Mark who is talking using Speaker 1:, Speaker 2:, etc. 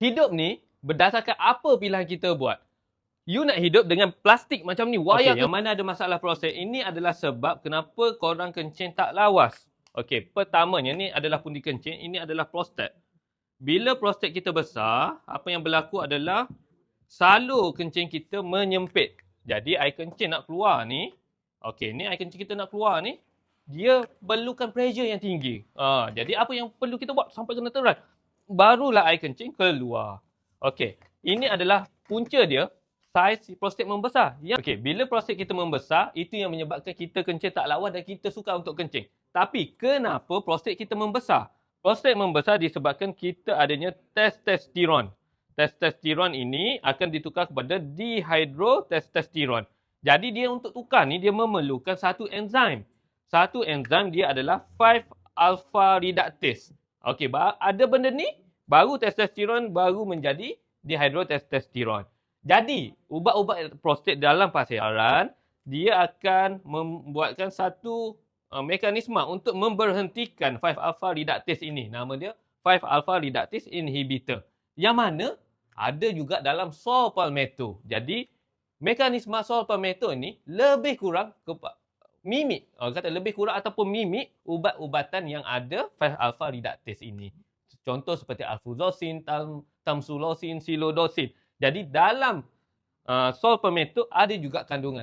Speaker 1: hidup ni berdasarkan apa pilihan kita buat. You nak hidup dengan plastik macam ni, wayar yang mana ada masalah proses. Ini adalah sebab kenapa korang kencing tak lawas. Okey, pertamanya ni adalah pundi kencing, ini adalah prostat. Bila prostat kita besar, apa yang berlaku adalah salur kencing kita menyempit. Jadi air kencing nak keluar ni, okey, ni air kencing kita nak keluar ni, dia perlukan pressure yang tinggi. Jadi apa yang perlu kita buat sampai kena teran? Barulah air kencing keluar. Okey, ini adalah punca dia, saiz prostat membesar. Okey, bila prostat kita membesar, itu yang menyebabkan kita kencing tak lawas dan kita sukar untuk kencing. Tapi kenapa prostat kita membesar? Prostat membesar disebabkan kita adanya testosteron. Testosteron ini akan ditukar kepada dihydrotestosteron. Jadi dia untuk tukar ni, dia memerlukan satu enzim. Satu enzim dia adalah 5-alpha reductase. Okey, ada benda ni, baru testosteron baru menjadi dihydrotestosteron. Jadi, ubat-ubat prostat dalam pasaran, dia akan membuatkan satu mekanisme untuk memberhentikan 5-alpha reductase ini. Nama dia 5-alpha reductase inhibitor. Yang mana ada juga dalam saw palmetto. Jadi, mekanisme saw palmetto ini lebih kurang mimik. Kata lebih kurang ataupun mimik ubat-ubatan yang ada 5-alpha reductase ini. Contoh seperti alfuzosin, tamsulosin, silodosin. Jadi dalam saw palmetto ada juga kandungan